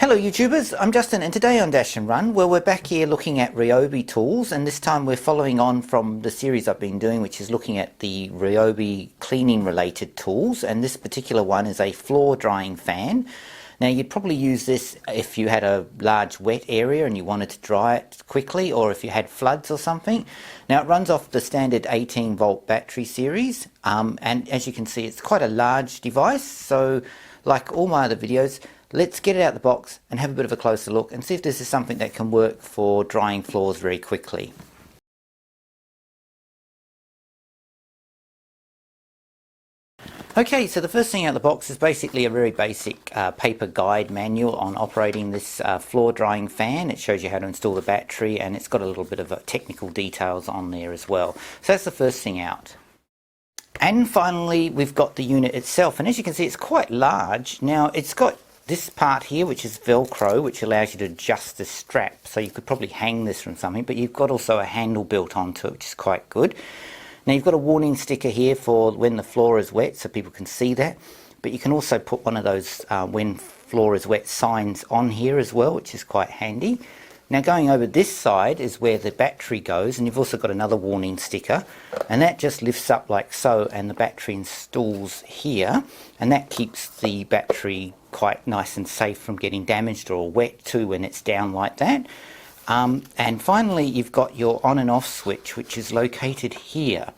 Hello YouTubers, I'm Justin and today on Dash and Run, well we're back here looking at Ryobi tools, and this time we're following on from the series I've been doing, which is looking at the Ryobi cleaning related tools, and this particular one is a floor drying fan. Now you'd probably use this if you had a large wet area and you wanted to dry it quickly, or if you had floods or something. Now it runs off the standard 18 volt battery series, and as you can see it's quite a large device, so like all my other videos, let's get it out of the box and have a bit of a closer look and see if this is something that can work for drying floors very quickly. Okay, so the first thing out of the box is basically a very basic paper guide manual on operating this floor drying fan. It shows you how to install the battery, and it's got a little bit of technical details on there as well. So that's the first thing out. And finally we've got the unit itself, and as you can see it's quite large. Now it's got this part here which is Velcro, which allows you to adjust the strap, so you could probably hang this from something, but you've got also a handle built onto it, which is quite good. Now you've got a warning sticker here for when the floor is wet, so people can see that, but you can also put one of those when floor is wet signs on here as well, which is quite handy. Now going over this side is where the battery goes, and you've also got another warning sticker, and that just lifts up like so, and the battery installs here, and that keeps the battery quite nice and safe from getting damaged or wet too when it's down like that. And finally you've got your on and off switch, which is located here,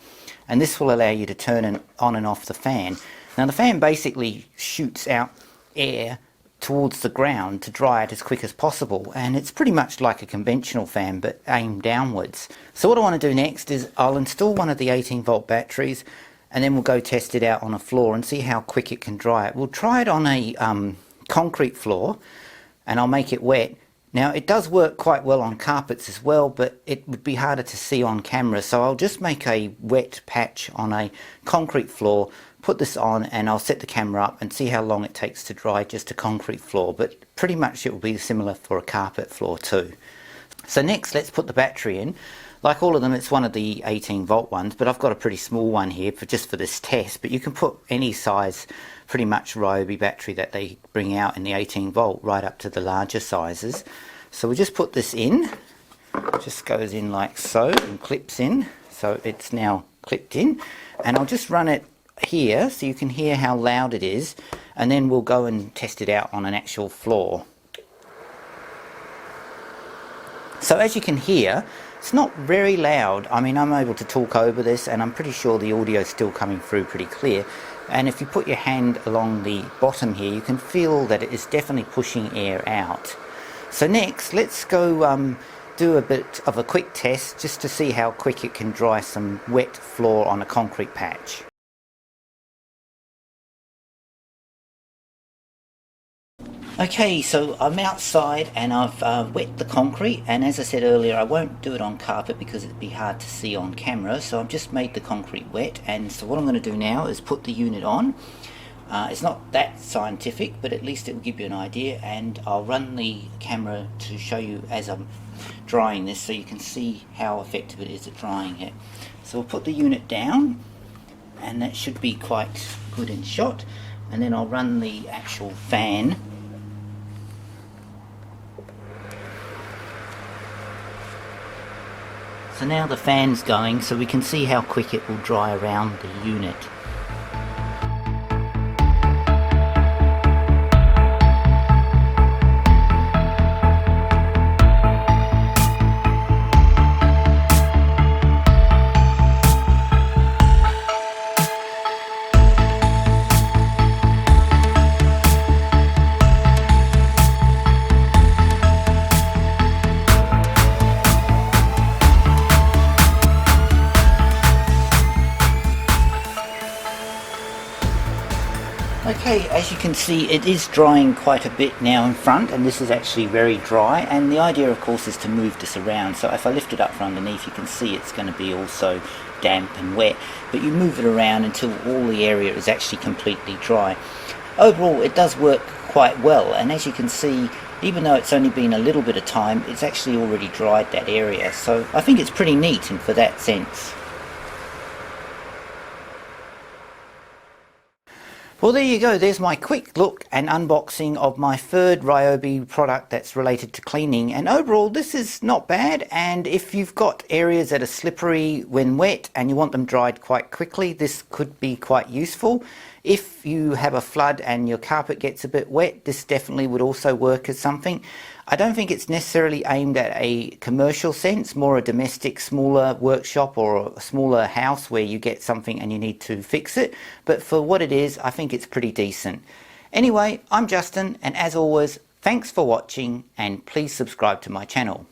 and this will allow you to turn on and off the fan. Now the fan basically shoots out air towards the ground to dry it as quick as possible, and it's pretty much like a conventional fan but aimed downwards. So what I want to do next is I'll install one of the 18 volt batteries, and then we'll go test it out on a floor and see how quick it can dry it. We'll try it on a concrete floor, and I'll make it wet. Now it does work quite well on carpets as well, but it would be harder to see on camera, so I'll just make a wet patch on a concrete floor, put this on, and I'll set the camera up and see how long it takes to dry just a concrete floor, but pretty much it will be similar for a carpet floor too. So next let's put the battery in. Like all of them, it's one of the 18 volt ones, but I've got a pretty small one here just for this test, but you can put any size pretty much Ryobi battery that they bring out in the 18 volt right up to the larger sizes. So we just put this in, it just goes in like so and clips in, so it's now clipped in, and I'll just run it here so you can hear how loud it is, and then we'll go and test it out on an actual floor. So as you can hear, it's not very loud. I mean, I'm able to talk over this, and I'm pretty sure the audio is still coming through pretty clear. And if you put your hand along the bottom here, you can feel that it is definitely pushing air out. So next, let's go do a bit of a quick test just to see how quick it can dry some wet floor on a concrete patch. Okay, so I'm outside and I've wet the concrete, and as I said earlier, I won't do it on carpet because it'd be hard to see on camera, so I've just made the concrete wet. And so what I'm going to do now is put the unit on. It's not that scientific, but at least it will give you an idea, and I'll run the camera to show you as I'm drying this so you can see how effective it is at drying it. So we'll put the unit down, and that should be quite good in shot, and then I'll run the actual fan. So now the fan's going, so we can see how quick it will dry around the unit. Okay, as you can see, it is drying quite a bit now in front, and this is actually very dry, and the idea of course is to move this around. So if I lift it up from underneath, you can see it's going to be also damp and wet, but you move it around until all the area is actually completely dry. Overall it does work quite well, and as you can see, even though it's only been a little bit of time, it's actually already dried that area, so I think it's pretty neat and for that sense. Well, there you go. There's my quick look and unboxing of my third Ryobi product that's related to cleaning. And overall, this is not bad. And if you've got areas that are slippery when wet and you want them dried quite quickly, this could be quite useful. If you have a flood and your carpet gets a bit wet, this definitely would also work as something. I don't think it's necessarily aimed at a commercial sense, more a domestic, smaller workshop or a smaller house where you get something and you need to fix it. But for what it is, I think it's pretty decent. Anyway, I'm Justin, and as always, thanks for watching and please subscribe to my channel.